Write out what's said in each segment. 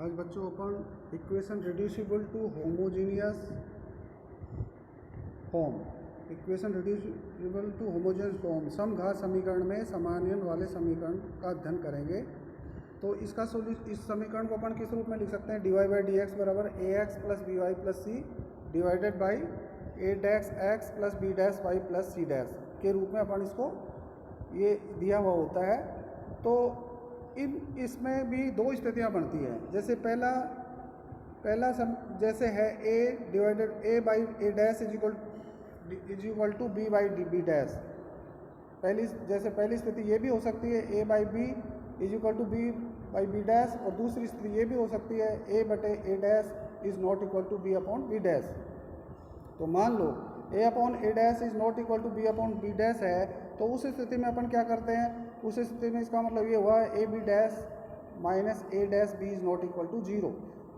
आज बच्चों अपन equation reducible to homogeneous form समघात समीकरण में समान्वयन वाले समीकरण का अध्ययन करेंगे। तो इसका इस समीकरण को अपन किस रूप में लिख सकते हैं? dy बाई डी एक्स बराबर A X plus B Y plus C divided by A dash X plus B dash Y plus C dash के रूप में अपन इसको ये दिया हुआ होता है। तो इसमें भी दो स्थितियां बनती हैं। जैसे पहला जैसे है A divided A by A dash is equal to B by B dash. पहली स्थिति ये भी हो सकती है A by B is equal to B by B dash, और दूसरी स्थिति ये भी हो सकती है ए बटे A dash is not equal to B upon B dash. तो मान लो A upon A dash is not equal to B upon B dash है, तो उस स्थिति में अपन क्या करते हैं? उस स्थिति में इसका मतलब ये हुआ A B dash minus A dash B is not equal to zero.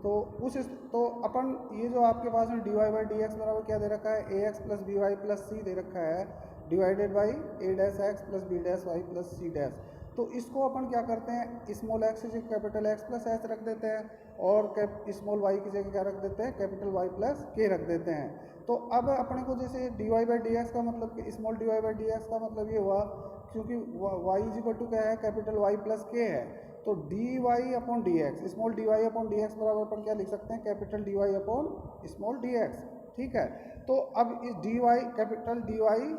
तो अपन ये जो आपके पास में D Y by D X बराबर क्या दे रखा है? A X plus B Y plus C दे रखा है divided by A dash X plus B dash Y plus C dash. तो इसको अपन क्या करते हैं? स्मॉल एक्स की जगह कैपिटल एक्स प्लस एच रख देते हैं, और स्मॉल वाई की जगह क्या रख देते हैं? कैपिटल वाई प्लस के रख देते हैं। तो अब अपने को जैसे D Y by D X का मतलब small D Y by D X का मतलब ये हुआ, क्योंकि वाई इज इक्वल टू क्या है? कैपिटल वाई प्लस के है। तो D Y upon D X, small D Y upon D X बराबर अपन क्या लिख सकते हैं? Capital D Y upon small D X. ठीक है, तो अब इस D Y capital D Y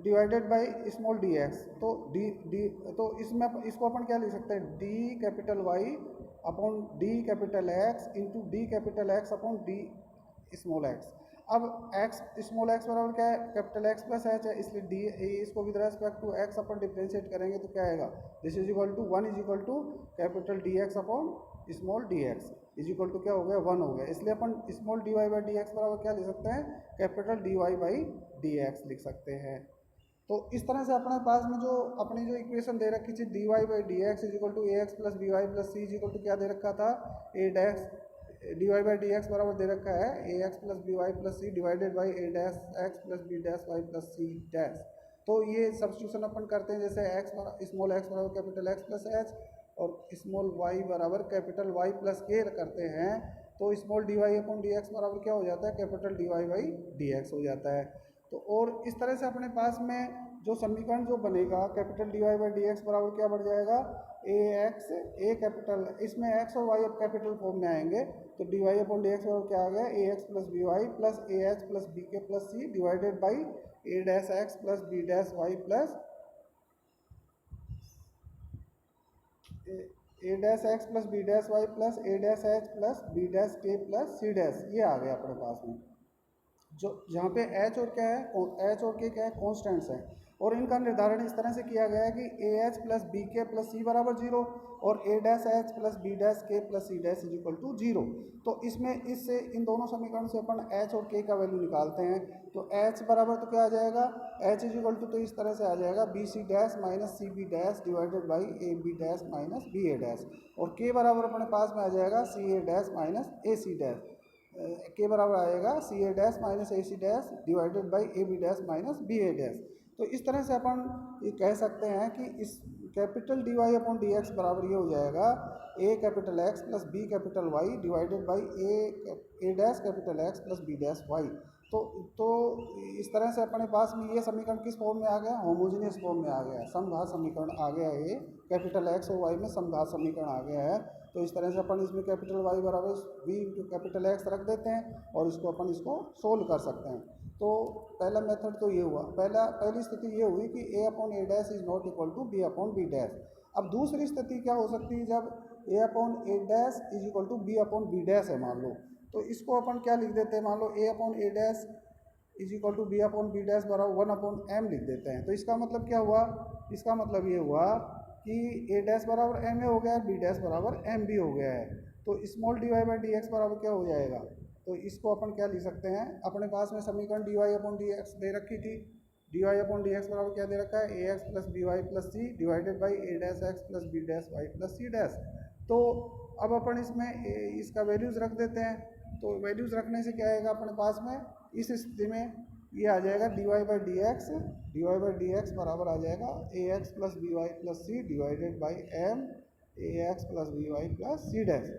divided by small D X, तो इसमें इसको अपन क्या लिख सकते हैं? D capital Y upon D capital X into D capital X upon D small X. अब एक्स स्मॉल एक्स बराबर क्या है? कैपिटल एक्स प्लस एच है, इसलिए डी इसको विद रेस्पेक्ट टू एक्स अपन डिफ्रेंशिएट करेंगे तो क्या आएगा? This is equal to 1 is equal to capital D X upon small D X is equal to क्या हो गया? 1 हो गया। इसलिए अपन small D Y by D X बराबर क्या लिख सकते हैं? Capital D Y by D X लिख सकते हैं। तो इस तरह से अपने पास में जो अपनी जो इक्वेशन दे रखी थी D Y by D X is equal to A X plus B Y plus C is equal to क्या दे रखा था? A dash D Y by D X बराबर दे रखा है A X plus B Y plus C divided by A dash X plus B dash Y plus C dash. तो ये सब्स्टिट्यूशन अपन करते हैं, जैसे एक्स स्मॉल एक्स बराबर कैपिटल एक्स प्लस एच और स्मॉल वाई बराबर कैपिटल वाई प्लस के करते हैं, तो small D Y upon D X बराबर क्या हो जाता है? Capital D Y by D X हो जाता है। तो और इस तरह से अपने पास में जो समीकरण जो बनेगा capital D Y by D X बराबर क्या बढ़ जाएगा? ए एक्स ए कैपिटल, इसमें एक्स और वाई अब कैपिटल फॉर्म में आएंगे, तो D Y upon D X बराबर क्या आ गया? A X plus B Y plus A H plus B K plus C divided by A dash X plus B dash Y plus A dash X plus B dash Y plus A dash H plus B dash K plus C dash. ये आ गया अपने पास में, जो जहाँ पे H और क्या है? एच और के क्या है? कॉन्स्टेंट्स हैं, और इनका निर्धारण इस तरह से किया गया है कि A H plus B K plus C बराबर 0 और A dash H plus B dash K plus C dash is equal to 0। तो इसमें इससे इन दोनों समीकरण से अपन एच और के का वैल्यू निकालते हैं। तो एच बराबर तो क्या आ जाएगा? एच इज इक्वल टू तो इस तरह से आ जाएगा B C dash minus C B dash divided by A B dash minus B A dash, और के बराबर अपने पास में आ जाएगा C A dash minus A C dash. K बराबर आएगा C A dash minus A C dash divided by A B dash minus B A dash. तो इस तरह से अपन ये कह सकते हैं कि इस capital D Y upon D X बराबर ये हो जाएगा A capital X plus B capital Y divided by A dash capital X plus B dash Y. तो इस तरह से अपने पास में ये समीकरण किस फॉर्म में आ गया? होमोजेनियस फॉर्म में आ गया, समघात समीकरण आ गया। ये कैपिटल एक्स और वाई में समघात समीकरण आ गया है। तो इस तरह से अपन इसमें कैपिटल वाई बराबर वी इंटू कैपिटल एक्स रख देते हैं, और अपन इसको सोल्व कर सकते हैं। तो पहला मेथड तो ये हुआ, पहली स्थिति ये हुई कि A upon A dash is not equal to B upon B dash. अब दूसरी स्थिति क्या हो सकती है? जब A upon A dash is equal to B upon B dash है मान लो, तो इसको अपन क्या लिख देते हैं? मान लो A upon A dash is equal to B upon B dash बराबर 1 अपॉन एम लिख देते हैं। तो इसका मतलब क्या हुआ? इसका मतलब ये हुआ कि ए डैश बराबर एम ए हो गया है, बी डैश बराबर एम बी हो गया है। तो small D Y by D X बराबर क्या हो जाएगा? तो इसको अपन क्या लिख सकते हैं? अपने पास में समीकरण D Y upon D X दे रखी थी, D Y upon D X बराबर क्या दे रखा है? A X plus B Y plus C divided by A dash X plus B dash Y plus C dash. तो अब अपन इसमें इसका वैल्यूज़ रख देते हैं। तो वैल्यूज़ रखने से क्या आएगा अपने पास में? इस स्थिति में ये आ जाएगा D Y by D X बराबर आ जाएगा A X plus B Y plus C divided by M A X plus B Y plus C dash.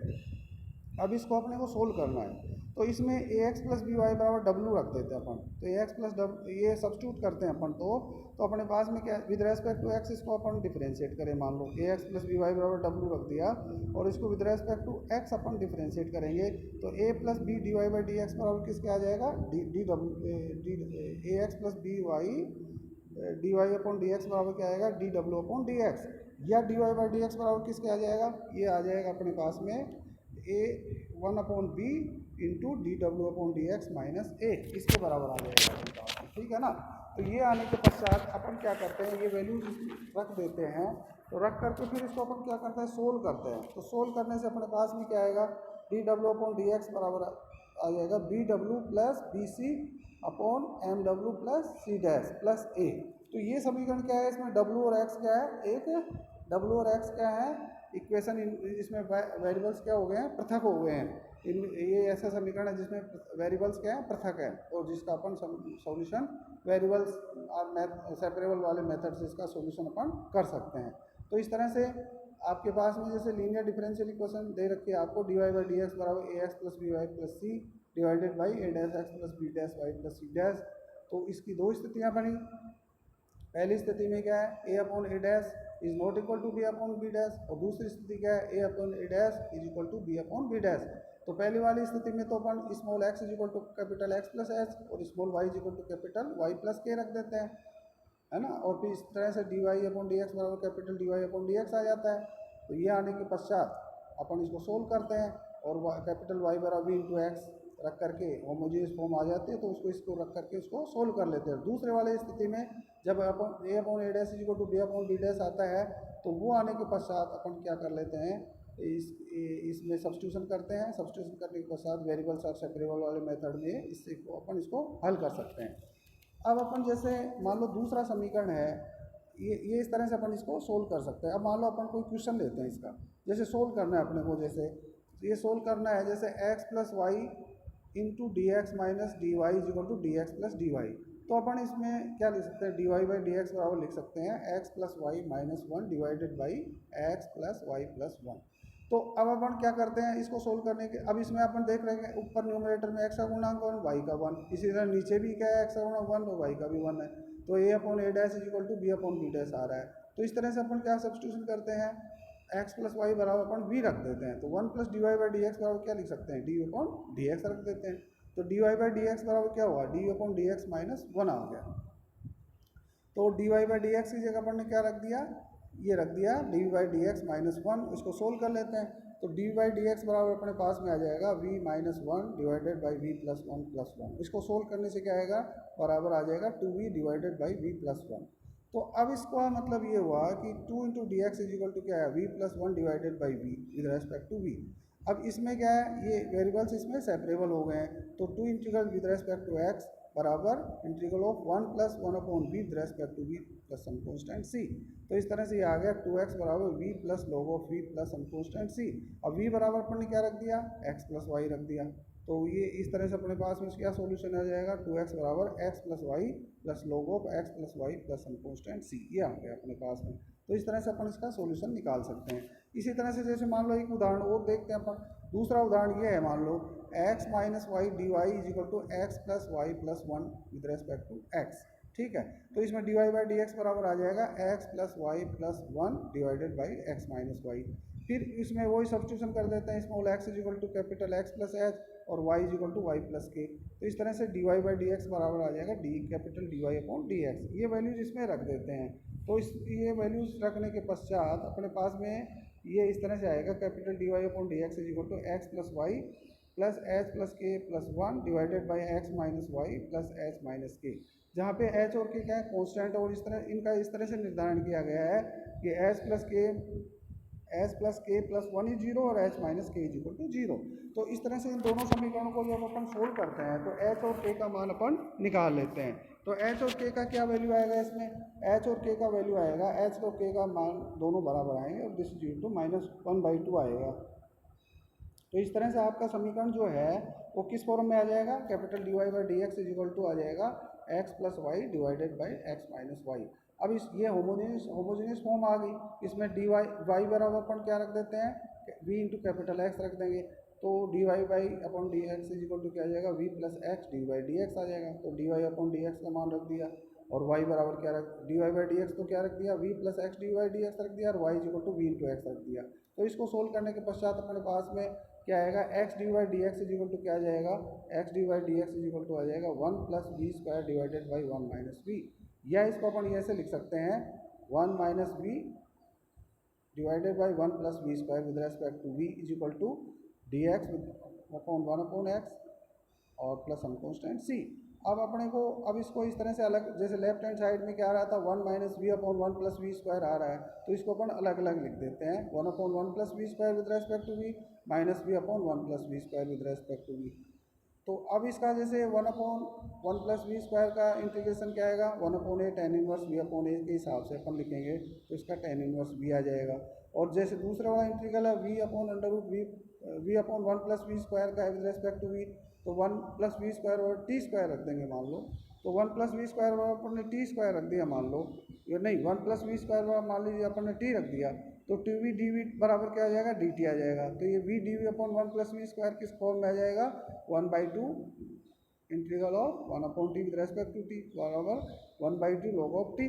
अब इसको अपने को सोल्व करना है, तो इसमें A X plus B Y बराबर डब्लू रख देते हैं अपन। तो ए एक्स प्लस ये सब्स्टिट्यूट करते हैं अपन, तो अपने पास में क्या विद रेस्पेक्ट टू एक्स इसको अपन डिफरेंशिएट करें। मान लो A X plus B Y बराबर डब्लू रख दिया और इसको विद रेस्पेक्ट टू एक्स अपन डिफरेंशिएट करेंगे, तो A plus B D Y by D X बराबर किसके आ जाएगा, D W D A X plus B Y D Y upon D X बराबर क्या आएगा, D W upon D X. या D Y by D X बराबर किसके आ जाएगा, ये आ जाएगा अपने पास में A one upon B into D W upon D X minus A, इसके बराबर आ जाएगा अपने पास में, ठीक है ना। तो ये आने के पश्चात अपन क्या करते हैं, ये वैल्यूज रख देते हैं। तो रख करके फिर इसको अपन क्या करते हैं, सोल्व करते हैं। तो सोल्व करने से अपने पास में क्या आएगा, D W upon D X बराबर आ जाएगा B W plus B C upon M W plus C dash plus A. तो ये समीकरण क्या है, इसमें डब्ल्यू और एक्स क्या है, एक डब्ल्यू और एक्स क्या है इक्वेशन, इसमें वेरिएबल्स क्या हो गए हैं, पृथक हो गए हैं। ये ऐसा समीकरण है जिसमें वेरिएबल्स क्या है, पृथक है, और जिसका अपन सॉल्यूशन वेरिएबल्स और सेपरेबल वाले मेथड से इसका सॉल्यूशन अपन कर सकते हैं। तो इस तरह से आपके पास में जैसे लीनियर डिफरेंशियल इक्वेशन दे रखी है आपको, D Y by D X बराबर A X plus B Y plus C divided by A dash X plus B dash Y plus C dash. तो इसकी दो स्थितियाँ बनी। पहली स्थिति में क्या है, A upon A dash is not equal to B upon B dash, और दूसरी स्थिति क्या है, A upon A dash is equal to B upon B dash. तो पहली वाली स्थिति में तो अपन small X is equal to capital X plus H और small Y is equal to capital Y plus K रख देते हैं, है ना। और फिर इस तरह से D Y upon D X बराबर capital D Y upon D X आ जाता है। तो ये आने के पश्चात अपन इसको सोल्व करते हैं और कैपिटल वाई बराबर वी इंटू एक्स रख करके होमोजेनियस फॉर्म आ जाते हैं, तो इसको रख करके उसको सोल्व कर लेते हैं। दूसरे वाले स्थिति में जब अपन A upon A dash is equal to B upon B dash आता है, तो वो आने के पश्चात अपन क्या कर लेते हैं, इसमें सब्स्टिट्यूशन करते हैं। सब्स्टिट्यूशन करने के पश्चात वेरिएबल्स और सेपरेबल वाले मेथड में इससे अपन इसको हल कर सकते हैं। अब अपन जैसे मान लो दूसरा समीकरण है, ये इस तरह से अपन इसको सोल्व कर सकते हैं। अब मान लो अपन कोई क्वेश्चन लेते हैं इसका, जैसे सोल्व करना है अपने को, जैसे ये सोल्व करना है जैसे X plus Y into D X minus D Y is equal to D X plus D Y. तो अपन इसमें क्या लिख सकते हैं, D Y by D X बराबर लिख सकते हैं X plus Y minus one divided by X plus Y plus one. तो अब अपन क्या करते हैं इसको सोल्व करने के, अब इसमें अपन देख रहे हैं ऊपर न्यूमरेटर में एक्स का गुणांक वन वाई का वन, इसी तरह नीचे भी क्या है एक्स का गुणांक वन और वाई का भी वन है। तो A upon A dash is equal to B upon B dash आ रहा है। तो इस तरह से अपन क्या सब्स्टिट्यूशन करते हैं, एक्स प्लस वाई बराबर अपन वी रख देते हैं। तो one plus D Y by D X बराबर क्या लिख सकते हैं, डी अपॉन डी एक्स रख देते हैं। तो D Y by D X बराबर क्या हुआ, D upon D X minus one आ गया। तो D Y by D X की जगह अपन ने क्या रख दिया, ये रख दिया D by D X minus one. इसको सोल्व कर लेते हैं। तो डी बाई डी एक्स बराबर अपने पास में आ जाएगा V minus one divided by V plus one plus one. इसको सोल्व करने से क्या आएगा, बराबर आ जाएगा two V divided by V plus one. तो अब इसका मतलब ये हुआ कि two into D X is equal to क्या है, V plus one divided by V with respect to V. अब इसमें क्या है, ये वेरिएबल्स इसमें सेपरेबल हो गए हैं। तो two integral with respect to X बराबर integral of one plus one upon V with respect to V plus some constant C. तो इस तरह से ये आ गया 2x बराबर V plus log of V plus some constant C. अब वी बराबर अपन ने क्या रख दिया, x प्लस वाई रख दिया। तो ये इस तरह से अपने पास में क्या सॉल्यूशन आ जाएगा, 2x बराबर x plus Y plus log of x plus Y plus some constant C, ये आ गया अपने पास में। तो इस तरह से अपन इसका सॉल्यूशन निकाल सकते हैं। इसी तरह से जैसे मान लो एक उदाहरण और देखते हैं अपन। दूसरा उदाहरण ये है, मान लो x minus Y D Y is equal to X plus Y plus one with respect to x, ठीक है। तो इसमें D Y by D X बराबर आ जाएगा X plus Y plus one divided by X minus Y. फिर इसमें वही सब्स्टिट्यूशन कर देते हैं, small X is equal to capital X plus H और Y is equal to Y plus K. तो इस तरह से D Y by D X बराबर आ जाएगा D capital D Y upon D X. ये वैल्यूज इसमें रख देते हैं। तो ये वैल्यूज रखने के पश्चात अपने पास में ये इस तरह से आएगा, capital D Y upon D X is equal to X plus Y plus H plus K plus one divided by X minus Y plus H minus K, जहाँ पे एच और के क्या है कॉन्स्टेंट, और इस तरह इनका इस तरह से निर्धारण किया गया है कि H plus K plus one is zero और एच माइनस के इज इक्वल टू जीरो। तो इस तरह से इन दोनों समीकरणों को जब अपन सोल्व करते हैं तो एच और के का मान अपन निकाल लेते हैं। तो एच और के का क्या वैल्यू आएगा, इसमें एच और के का वैल्यू आएगा, एच और के का मान दोनों बराबर आएंगे और this is equal to minus one by two आएगा। तो इस तरह से आपका समीकरण जो है वो किस फॉर्म में आ जाएगा, capital D Y by D X is equal to आ जाएगा X plus Y divided by X minus Y. अब इस ये होमोजेनियस फॉर्म आ गई, इसमें डी वाई बराबर अपन क्या रख देते हैं, वी इंटू कैपिटल एक्स रख देंगे, तो D Y by upon D X is equal to क्या आ जाएगा, V plus X D Y D X आ जाएगा। तो D Y upon D X का मान रख दिया, और वाई बराबर क्या रख, D Y by D X तो क्या रख दिया, V plus X D Y D X रख दिया, और Y is equal to V into X रख दिया। तो इसको सोल्व करने के पश्चात अपने पास में क्या आएगा, X D Y D X is equal to क्या आ जाएगा, X D Y D X is equal to आ जाएगा 1 plus V square divided by 1 minus V, या इसको अपन ऐसे लिख सकते हैं 1 minus V divided by 1 plus V square with respect to V is equal to D X upon 1 upon X और प्लस हम कॉन्स्टेंट सी। अब अपने को अब इसको इस तरह से अलग, जैसे लेफ्ट हैंड साइड में क्या आ रहा था 1 minus V upon 1 plus V square आ रहा है, तो इसको अपन अलग अलग लिख देते हैं 1 upon 1 plus V square with respect to V minus V upon 1 plus V square with respect to V. तो अब इसका जैसे 1 अपॉन 1 प्लस वी स्क्वायर का इंटीग्रेशन क्या आएगा, 1 upon A tan inverse V upon A के हिसाब से अपन लिखेंगे, तो इसका टेन इनवर्स वी आ जाएगा। और जैसे दूसरा वाला इंटीग्रल है V upon under root V upon 1 plus V square का विद रेस्पेक्ट टू वी, तो 1 प्लस वी स्क्वायर और टी स्क्वायर रख देंगे मान लो, तो 1 प्लस वी स्क्वायर अपन ने टी स्क्वायर रख दिया मान लो, या नहीं 1 प्लस वी स्क्वायर मान लीजिए अपन ने टी रख दिया, तो टी वी डी वी बराबर क्या आ जाएगा, डी टी आ जाएगा। तो ये V D V upon 1 plus V square किस फॉर्म में आ जाएगा, 1/2 integral of 1 upon T with respect to T बराबर 1/2 log ऑफ टी,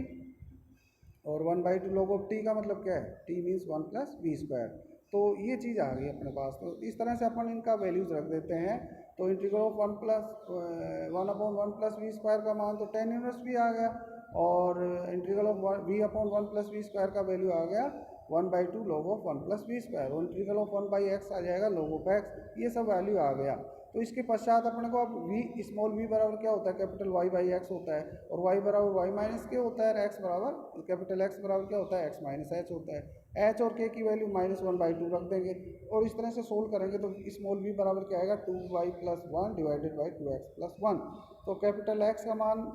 और 1/2 log ऑफ टी का मतलब क्या है, T means 1 plus V square. तो ये चीज़ आ गई अपने पास, तो इस तरह से अपन इनका वैल्यूज रख देते हैं। तो integral of 1 upon 1 plus V square का मान तो टेन इनवर्स भी आ गया, और integral of V upon 1 plus V square का वैल्यू आ गया 1/2 log of 1 plus V square, और इंटीग्रल ऑफ 1/x आ जाएगा log ऑफ x, ये सब वैल्यू आ गया। तो इसके पश्चात अपने को अब v स्मॉल v बराबर क्या होता है, कैपिटल y बाई एक्स होता है, और y बराबर y माइनस के होता है, x बराबर कैपिटल x बराबर क्या होता है, x माइनस h होता है। h और k की वैल्यू -1/2 रख देंगे, और इस तरह से सोल्व करेंगे तो स्मॉल v बराबर क्या आएगा 2y plus 1 divided by 2x plus 1। तो कैपिटल x का मान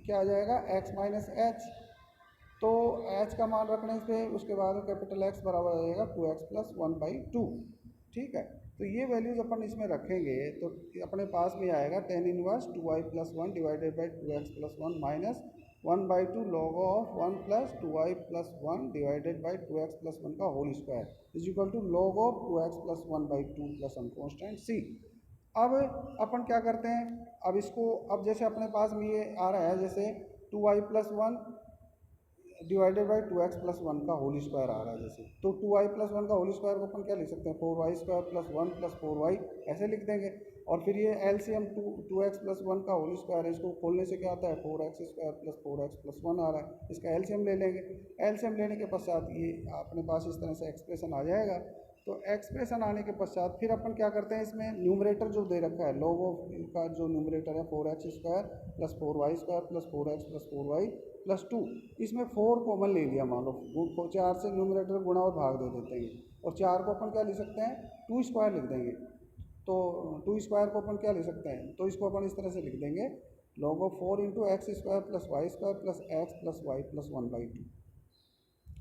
क्या आ जाएगा, x माइनस h, तो h का मान रखने से उसके बाद कैपिटल x बराबर आ जाएगा 2x प्लस 1/2। ठीक है, तो ये वैल्यूज अपन इसमें रखेंगे तो अपने पास में आएगा tan inverse 2y plus 1 divided by 2x plus 1 minus 1/2 log of 1 plus 2y plus 1 divided by 2x plus 1 का whole square is equal to log of 2x plus 1/2 plus हम कॉन्स्टेंट सी। अब अपन क्या करते हैं, अब इसको अब जैसे अपने पास में ये आ रहा है जैसे 2y plus 1 divided by 2x plus 1 का होल स्क्वायर आ रहा है जैसे, तो 2y प्लस 1 का होल स्क्वायर को अपन क्या लिख सकते हैं, 4y square plus 1 plus 4y ऐसे लिख देंगे। और फिर ये एलसीएम 2x प्लस 1 का होल स्क्वायर है, इसको खोलने से क्या आता है 4x square plus 4x plus 1 आ रहा है, इसका एलसीएम ले लेंगे। एलसीएम लेने के पश्चात ये अपने पास इस तरह से एक्सप्रेशन आ जाएगा। तो एक्सप्रेशन आने के पश्चात फिर अपन क्या करते हैं, इसमें न्यूमरेटर जो दे रखा है log ऑफ का जो न्यूमरेटर है 4x square plus 4y square plus 4x plus 4y plus 2, इसमें 4 कॉमन ले लिया मान लो, 4 से न्यूमरेटर गुणा और भाग दे देते हैं, और 4 को अपन क्या लिख सकते हैं 2 स्क्वायर लिख देंगे। तो 2 स्क्वायर को अपन क्या लिख सकते हैं, तो इसको अपन इस तरह से लिख देंगे log of 4 into X square plus Y square plus X plus Y plus 1/2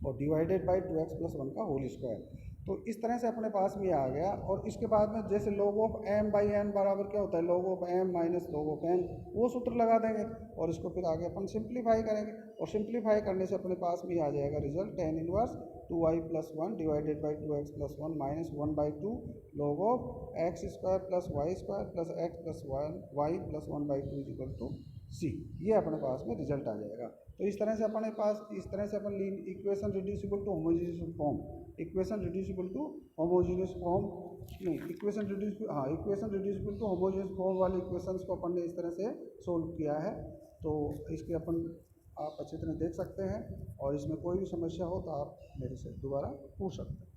और डिवाइडेड बाई 2x प्लस 1 का होल स्क्वायर। तो इस तरह से अपने पास में आ गया। और इसके बाद में जैसे log of m by n बराबर क्या होता है, log of m minus log of n, वो सूत्र लगा देंगे और इसको फिर आगे अपन सिंप्लीफाई करेंगे, और सिंप्लीफाई करने से अपने पास में आ जाएगा result tan inverse 2y plus 1 divided by 2x plus 1 minus 1/2 log of X square plus Y square plus X plus Y plus 1/2 is equal to C. ये अपने पास में रिजल्ट आ जाएगा। तो इस तरह से अपने पास इस तरह से अपन equation reducible to homogeneous form, equation reducible to homogeneous form नहीं, equation reducible to homogeneous form वाले इक्वेशंस को अपन ने इस तरह से सोल्व किया है। तो इसके अपन आप अच्छी तरह देख सकते हैं, और इसमें कोई भी समस्या हो तो आप मेरे से दोबारा पूछ सकते हैं।